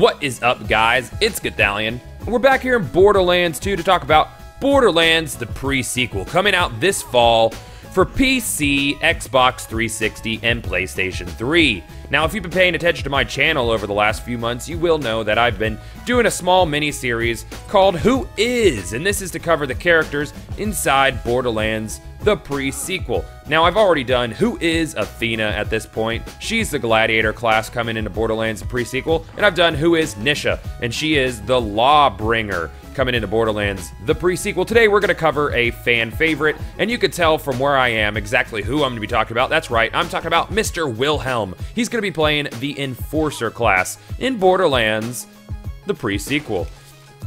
What is up, guys? It's Gothalion, and we're back here in Borderlands 2 to talk about Borderlands, the pre-sequel, coming out this fall for PC, Xbox 360, and PlayStation 3. Now, if you've been paying attention to my channel over the last few months, you will know that I've been doing a small mini-series called Who Is? And this is to cover the characters inside Borderlands, the pre-sequel. Now, I've already done Who Is Athena at this point. She's the gladiator class coming into Borderlands, the pre-sequel. And I've done Who Is Nisha, and she is the Lawbringer coming into Borderlands, the pre-sequel. Today, we're gonna cover a fan favorite, and you could tell from where I am exactly who I'm gonna be talking about. That's right, I'm talking about Mr. Wilhelm. He's gonna be playing the Enforcer class in Borderlands, the pre-sequel.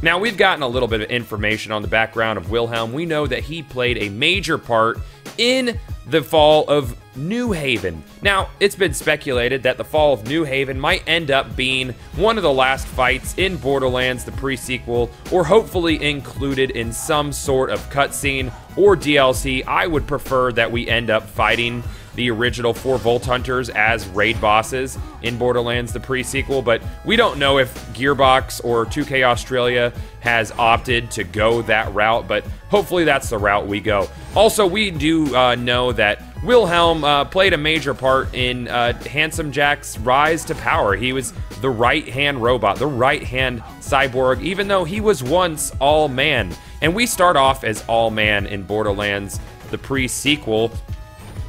Now, we've gotten a little bit of information on the background of Wilhelm. We know that he played a major part in the fall of New Haven. Now, it's been speculated that the fall of New Haven might end up being one of the last fights in Borderlands, the pre-sequel, or hopefully included in some sort of cutscene or DLC. I would prefer that we end up fighting the original 4 Vault Hunters as raid bosses in Borderlands, the pre-sequel, but we don't know if Gearbox or 2K Australia has opted to go that route, but hopefully that's the route we go. Also, we do know that Wilhelm played a major part in Handsome Jack's rise to power. He was the right-hand robot, the right-hand cyborg, even though he was once all-man. And we start off as all-man in Borderlands, the pre-sequel.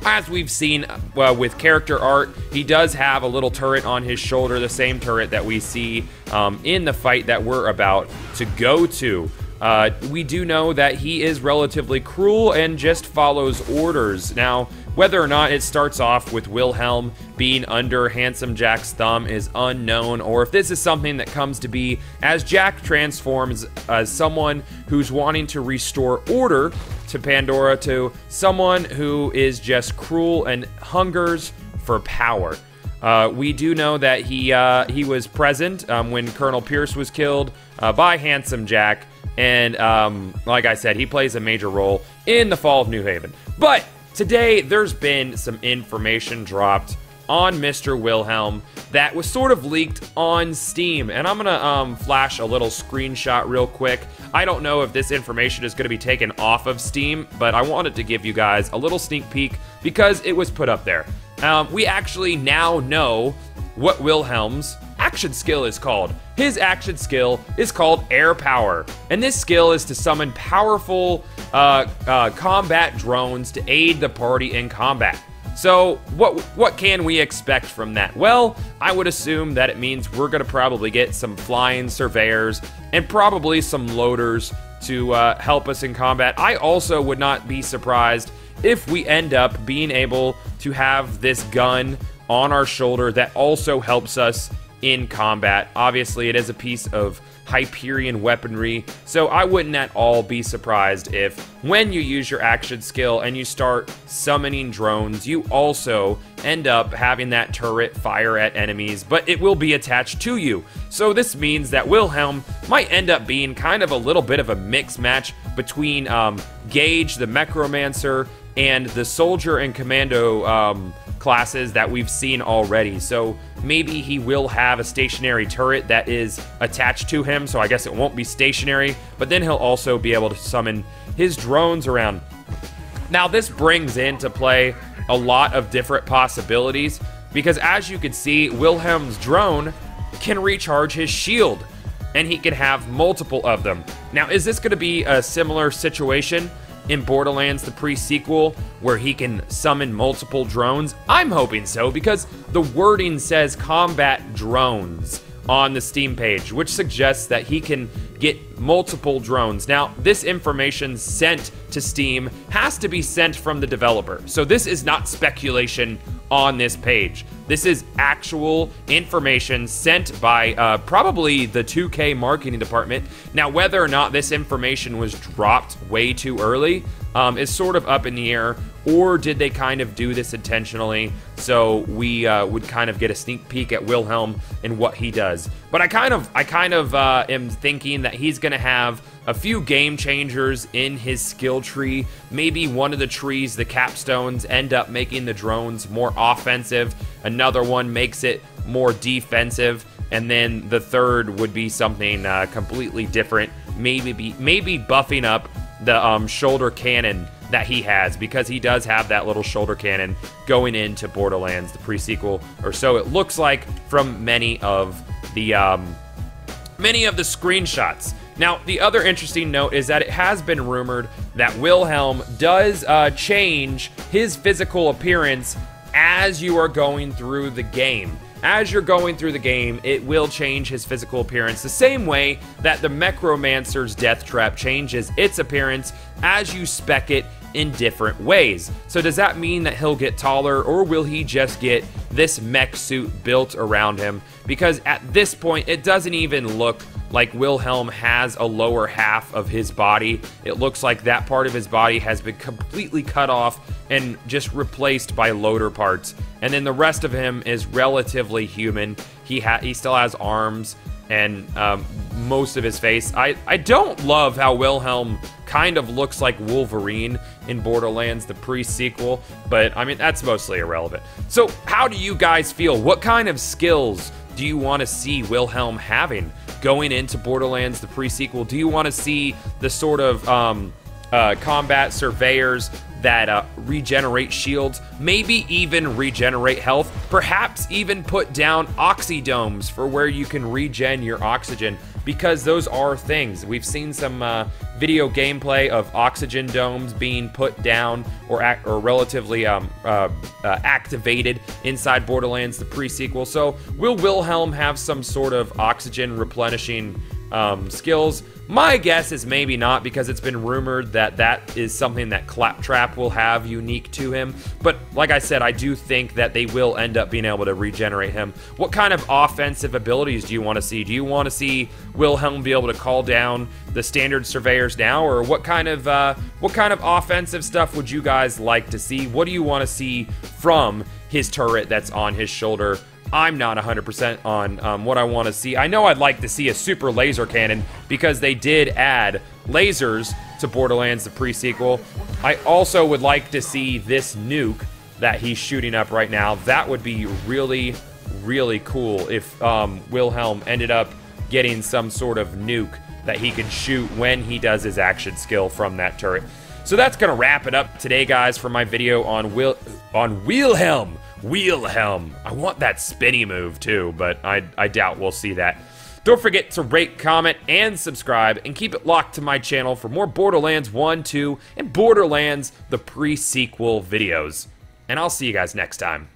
As we've seen with character art, he does have a little turret on his shoulder, the same turret that we see in the fight that we're about to go to. We do know that he is relatively cruel and just follows orders. Now, whether or not it starts off with Wilhelm being under Handsome Jack's thumb is unknown, or if this is something that comes to be as Jack transforms as someone who's wanting to restore order to Pandora to someone who is just cruel and hungers for power. We do know that he was present when Colonel Pierce was killed by Handsome Jack, and like I said, he plays a major role in the fall of New Haven. But today, there's been some information dropped on Mr. Wilhelm that was sort of leaked on Steam, and I'm gonna flash a little screenshot real quick. I don't know if this information is gonna be taken off of Steam, but I wanted to give you guys a little sneak peek because it was put up there. We actually now know what Wilhelm's action skill is called. His action skill is called Air Power, and this skill is to summon powerful combat drones to aid the party in combat. So what can we expect from that? Well, I would assume that it means we're gonna probably get some flying surveyors and probably some loaders to help us in combat. I also would not be surprised if we end up being able to have this gun on our shoulder that also helps us in combat. Obviously, it is a piece of Hyperion weaponry, so I wouldn't at all be surprised if when you use your action skill and you start summoning drones, you also end up having that turret fire at enemies, but it will be attached to you. So this means that Wilhelm might end up being kind of a little bit of a mix match between Gage, the Necromancer, and the Soldier and Commando classes that we've seen already. So maybe he will have a stationary turret that is attached to him, so I guess it won't be stationary, but then he'll also be able to summon his drones around. Now, this brings into play a lot of different possibilities, because as you can see, Wilhelm's drone can recharge his shield, and he can have multiple of them. Now, is this going to be a similar situation in Borderlands, the pre-sequel, where he can summon multiple drones? I'm hoping so, because the wording says combat drones on the Steam page, which suggests that he can get multiple drones. Now, this information sent to Steam has to be sent from the developer, so this is not speculation on this page. This is actual information sent by probably the 2K marketing department. Now, whether or not this information was dropped way too early is sort of up in the air, or did they kind of do this intentionally so we would kind of get a sneak peek at Wilhelm and what he does. But I kind of am thinking that he's gonna have a few game changers in his skill tree. Maybe one of the trees, the capstones, end up making the drones more offensive. Another one makes it more defensive. and then the third would be something completely different. Maybe buffing up the shoulder cannon that he has, because he does have that little shoulder cannon going into Borderlands, the pre-sequel, or so it looks like from many of the screenshots. Now, the other interesting note is that it has been rumored that Wilhelm does change his physical appearance as you are going through the game. As you're going through the game, it will change his physical appearance the same way that the Necromancer's Death Trap changes its appearance as you spec it in different ways. So does that mean that he'll get taller, or will he just get this mech suit built around him? Because at this point, it doesn't even look like Wilhelm has a lower half of his body. It looks like that part of his body has been completely cut off and just replaced by loader parts. And then the rest of him is relatively human. He still has arms and most of his face. I don't love how Wilhelm kind of looks like Wolverine in Borderlands, the pre-sequel, but I mean, that's mostly irrelevant. So how do you guys feel? What kind of skills do you want to see Wilhelm having going into Borderlands, the pre-sequel? Do you want to see the sort of combat surveyors that regenerate shields, maybe even regenerate health, perhaps even put down oxydomes for where you can regen your oxygen, because those are things. We've seen some video gameplay of oxygen domes being put down or relatively activated inside Borderlands, the pre-sequel. So will Wilhelm have some sort of oxygen replenishing skills? My guess is maybe not, because it's been rumored that that is something that Claptrap will have unique to him. But like I said, I do think that they will end up being able to regenerate him. What kind of offensive abilities do you want to see? Do you want to see Wilhelm be able to call down the standard surveyors now, or what kind of offensive stuff would you guys like to see? What do you want to see from his turret that's on his shoulder? I'm not 100% on what I want to see. I know I'd like to see a super laser cannon, because they did add lasers to Borderlands, the pre-sequel. I also would like to see this nuke that he's shooting up right now. That would be really, really cool if Wilhelm ended up getting some sort of nuke that he can shoot when he does his action skill from that turret. So that's gonna wrap it up today, guys, for my video on Wilhelm. I want that spinny move too, but I doubt we'll see that. Don't forget to rate, comment, and subscribe, and keep it locked to my channel for more Borderlands 1, 2, and Borderlands the pre-sequel videos. And I'll see you guys next time.